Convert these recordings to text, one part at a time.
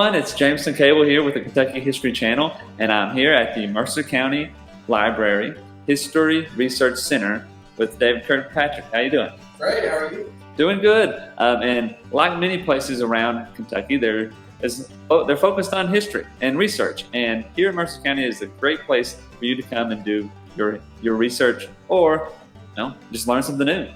everyone, it's Jameson Cable here with the Kentucky History Channel, and I'm here at the Mercer County Library History Research Center with David Kirkpatrick. How you doing? Great, how are you? Doing good. And like many places around Kentucky, they're focused on history and research. And here in Mercer County is a great place for you to come and do your research or just learn something new.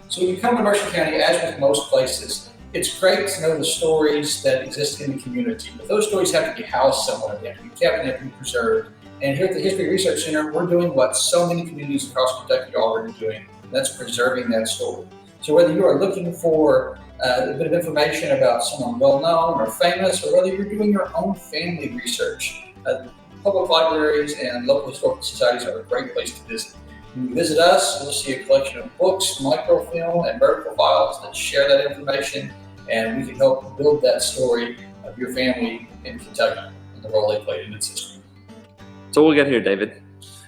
So when you come to Mercer County, as with most places, it's great to know the stories that exist in the community, but those stories have to be housed somewhere. They have to be kept and they have to be preserved. And here at the History Research Center, we're doing what so many communities across Kentucky are already doing, and that's preserving that story. So whether you are looking for a bit of information about someone well-known or famous, or whether you're doing your own family research, public libraries and local historical societies are a great place to visit. When you visit us, you'll see a collection of books, microfilm, and vertical files that share that information, and we can help build that story of your family in Kentucky and the role they played in its history. So we'll get here, David.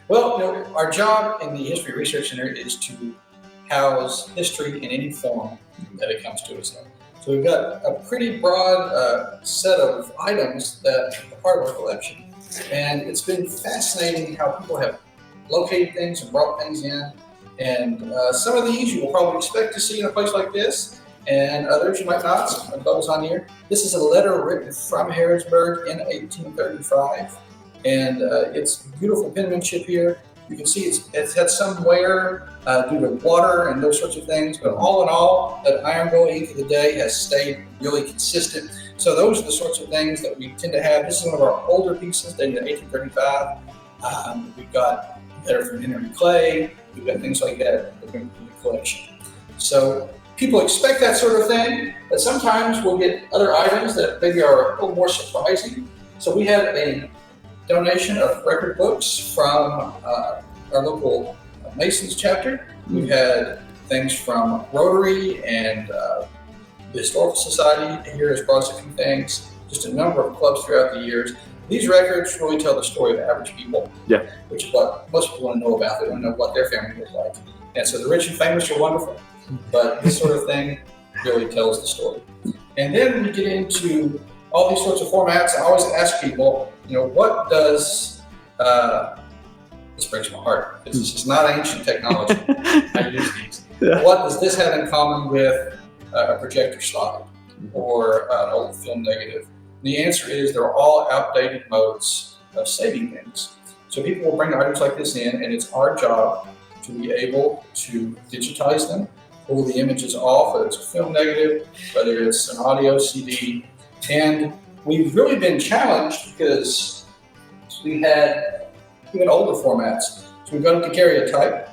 Well, our job in the History Research Center is to house history in any form that it comes to us in. So we've got a pretty broad set of items that are part of our collection, and it's been fascinating how people have located things and brought things in, and some of these you will probably expect to see in a place like this, and others you might not. Some bubbles on here. This is a letter written from Harrodsburg in 1835, and it's beautiful penmanship here. You can see it's had some wear due to water and those sorts of things, but all in all, that iron bowl ink of the day has stayed really consistent. So those are the sorts of things that we tend to have. This is one of our older pieces dated in 1835. We've got a letter from Henry Clay. We've got things like that in the collection. So people expect that sort of thing, but sometimes we'll get other items that maybe are a little more surprising. So we have a donation of record books from our local Masons chapter. We've had things from Rotary and the Historical Society here has brought us a few things, just a number of clubs throughout the years. These records really tell the story of average people, which is what most people want to know about. They want to know what their family was like. And so the rich and famous are wonderful, but this sort of thing really tells the story. And then we get into all these sorts of formats. I always ask people, what does, this breaks my heart, because this is not ancient technology. I use these. What does this have in common with a projector slide or an old film negative? And the answer is they're all outdated modes of saving things. So people will bring items like this in, and it's our job to be able to digitize them, pull the images off, whether it's a film negative, whether it's an audio CD. And we've really been challenged because we had even older formats. So we've got a daguerreotype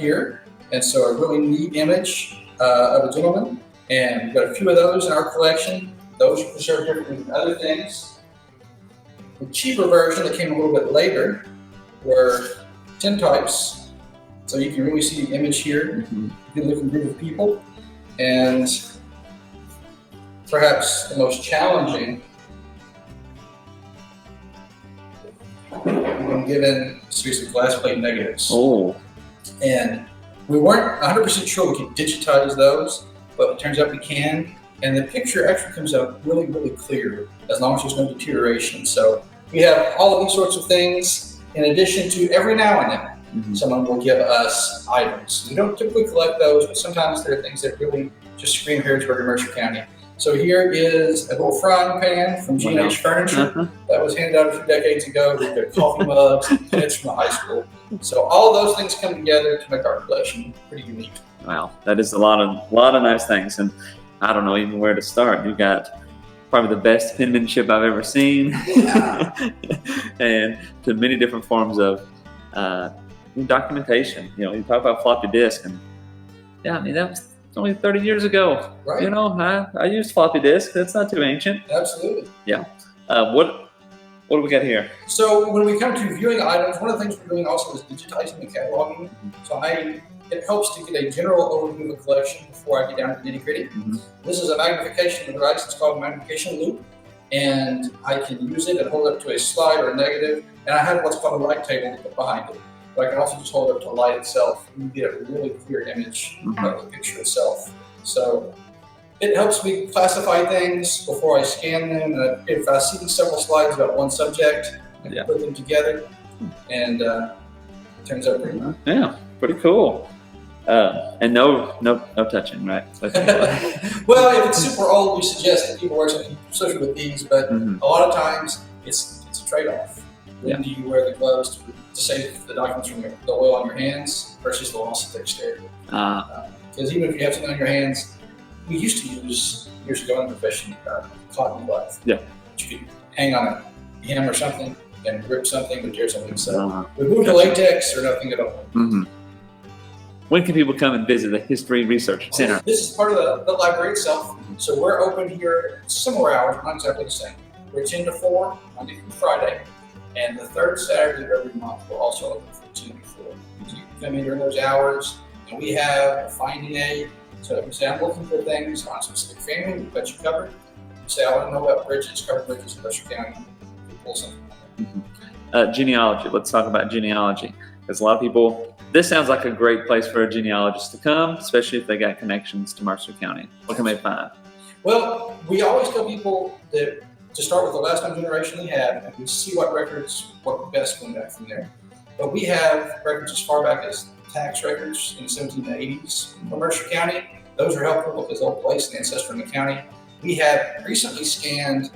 here, and so a really neat image of a gentleman. And we've got a few of those in our collection. Those are preserved differently than other things. The cheaper version that came a little bit later were tintypes. So you can really see the image here, good looking group of people. And perhaps the most challenging, we've been given a series of glass plate negatives. And we weren't 100% sure we could digitize those, but it turns out we can. And the picture actually comes out really, really clear as long as there's no deterioration. So we have all of these sorts of things in addition to every now and then someone will give us items. We don't typically collect those, but sometimes there are things that really just scream Harrodsburg and Mercer County. So here is a little frying pan from G&H Furniture that was handed out a few decades ago. We've got coffee mugs and pens from the high school. So all of those things come together to make our collection pretty unique. Wow, that is a lot of nice things, and I don't know even where to start. You've got probably the best penmanship I've ever seen, and to many different forms of documentation. You talk about floppy disk, and that was only 30 years ago. Right. I used floppy disk. That's not too ancient. Absolutely. Yeah. What do we got here? So when we come to viewing items, one of the things we're doing also is digitizing and cataloging. So it helps to get a general overview of the collection before I get down to the nitty-gritty. This is a magnification device. It's called a magnification loop, and I can use it and hold it up to a slide or a negative, and I have what's called a light table behind it. But I can also just hold it up to the light itself, and you get a really clear image of the picture itself. So It helps me classify things before I scan them. If I see several slides about one subject, I can put them together, and it turns out pretty nice. Yeah, pretty cool. And no touching, right? Well, if it's super old, we suggest that people wear something associated with these, but a lot of times it's a trade-off. When do you wear the gloves to save the documents from the oil on your hands versus the loss of dexterity? Because even if you have something on your hands, we used to use years ago in the profession cotton gloves. Yeah. You could hang on a hem or something and rip something or tear something. So we moved to latex or nothing at all. When can people come and visit the History Research Center? This is part of the library itself. So we're open here similar hours, not exactly the same. We're 10 to 4, Monday through Friday. And the third Saturday of every month, we're also open from 10 to 4. So you can come in during those hours. And we have a finding aid. So if you say, I'm looking for things on a specific family, we've got you covered. You say, I want to know about bridges, covered bridges in Mercer County. You pull something. Genealogy. Let's talk about genealogy. Because a lot of people, this sounds like a great place for a genealogist to come, especially if they got connections to Mercer County. What can they find? Well, we always tell people that to start with the last known generation they have, and we see what records work best going back from there. But we have records as far back as tax records in the 1780s from Mercer County. Those are helpful because they'll place an ancestor in the county. We have recently scanned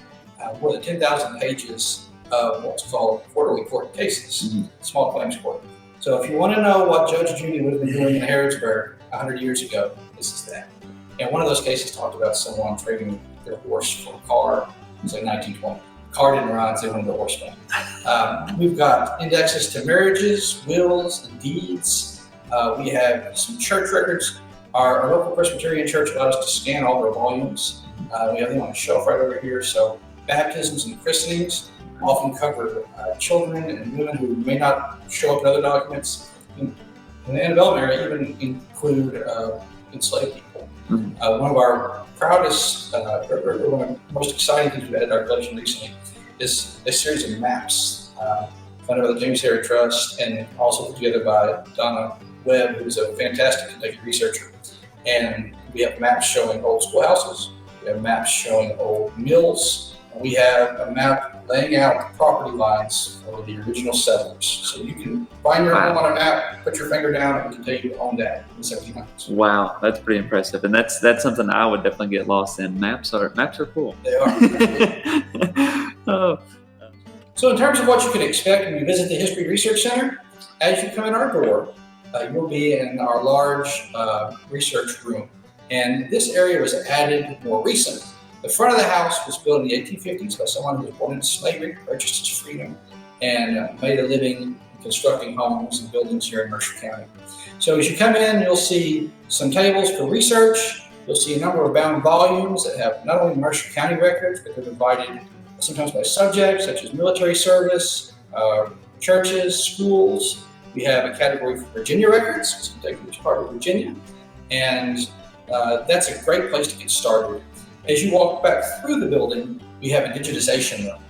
more than 10,000 pages of what's called quarterly court cases, small claims court. So if you want to know what Judge Judy would have been doing in Harrodsburg 100 years ago, this is that. And one of those cases talked about someone trading their horse for a car. It was like 1920. Car didn't run, so they wanted the horse back. We've got indexes to marriages, wills, and deeds. We have some church records. Our local Presbyterian church allowed us to scan all their volumes. We have them on a shelf right over here. So baptisms and christenings often cover children and women who may not show up in other documents. In the antebellum area, even include enslaved people. One of our proudest, one of the most exciting things we've had in our collection recently is a series of maps funded by the James Harry Trust and also put together by Donna Webb, who's a fantastic Kentucky researcher. And we have maps showing old schoolhouses, we have maps showing old mills, and we have a map laying out the property lines for the original settlers. So you can find your home on a map, put your finger down, and it can tell you who owned that in the 1700s. Wow, that's pretty impressive, and that's something I would definitely get lost in. Maps are cool. They are. So in terms of what you can expect when you visit the History Research Center, as you come in our door, you'll be in our large research room. And this area was added more recently. The front of the house was built in the 1850s by someone who was born into slavery, purchased his freedom, and made a living constructing homes and buildings here in Mercer County. So as you come in, you'll see some tables for research. You'll see a number of bound volumes that have not only Mercer County records, but they're divided sometimes by subject, such as military service, churches, schools. We have a category for Virginia records, because Kentucky is part of Virginia. And that's a great place to get started. As you walk back through the building, we have a digitization room.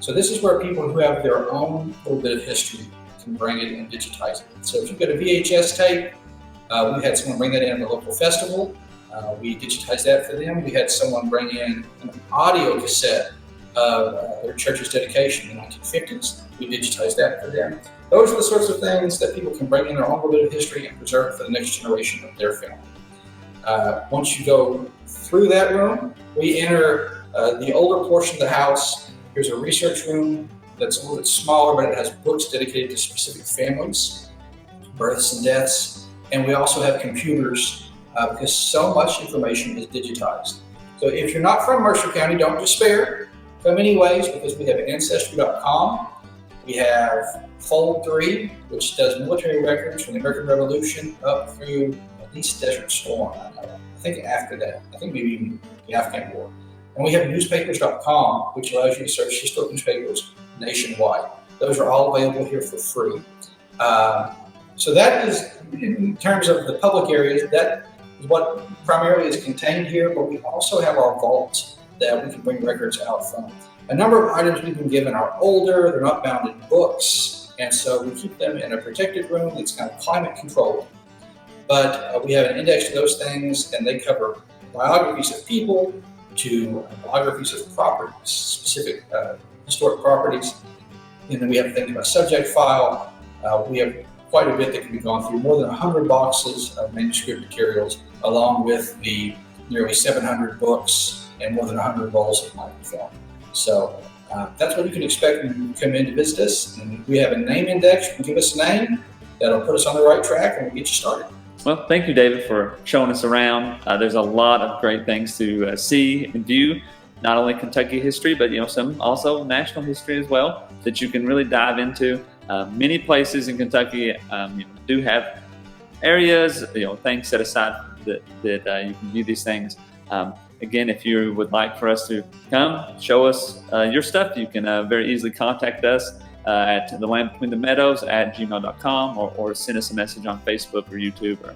So this is where people who have their own little bit of history can bring it and digitize it. So if you've got a VHS tape, we had someone bring that in at a local festival. We digitized that for them. We had someone bring in an audio cassette of their church's dedication in the 1950s. We digitized that for them. Those are the sorts of things that people can bring in their own little bit of history and preserve for the next generation of their family. Once you go through that room, we enter the older portion of the house. Here's a research room that's a little bit smaller, but it has books dedicated to specific families, births and deaths. And we also have computers because so much information is digitized. So if you're not from Mercer County, don't despair. Come anyways, because we have Ancestry.com. We have Fold 3, which does military records from the American Revolution up through at least Desert Storm. I think after that, I think maybe even the Afghan War. And we have Newspapers.com, which allows you to search historical newspapers nationwide. Those are all available here for free. So that is, in terms of the public areas, that is what primarily is contained here, but we also have our vaults that we can bring records out from. A number of items we've been given are older, they're not bound in books, and so we keep them in a protected room that's kind of climate controlled. But we have an index to those things, and they cover biographies of people to biographies of properties, specific historic properties. And then we have things about subject file. We have quite a bit that can be gone through, more than 100 boxes of manuscript materials, along with the nearly 700 books and more than 100 rolls of microfilm. So that's what you can expect when you come in to visit us. And we have a name index. You can give us a name. That'll put us on the right track and we'll get you started. Well, thank you, David, for showing us around. There's a lot of great things to see and view, not only Kentucky history, but some also national history as well that you can really dive into. Many places in Kentucky do have areas, things set aside that you can view these things. Again, if you would like for us to come show us your stuff, you can very easily contact us at thelandbetweenthemeadows@gmail.com or send us a message on Facebook or YouTube or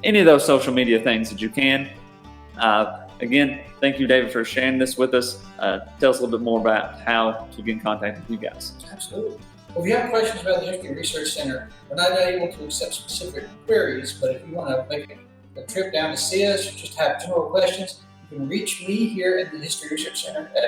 any of those social media things that you can. Again, thank you, David, for sharing this with us. Tell us a little bit more about how to get in contact with you guys. Absolutely. Well, if you have questions about the History Research Center, we're not able to accept specific queries, but if you want to make a trip down to see us or just have general questions, you can reach me here at the History Research Center at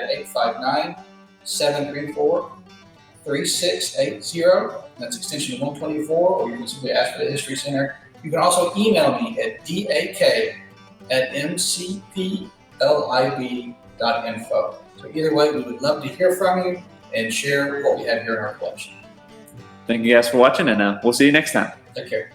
859-734-3680. That's extension 124, or you can simply ask for the History Center. You can also email me at dak@mcplib.info. So either way, we would love to hear from you and share what we have here in our collection. Thank you guys for watching, and we'll see you next time. Take care.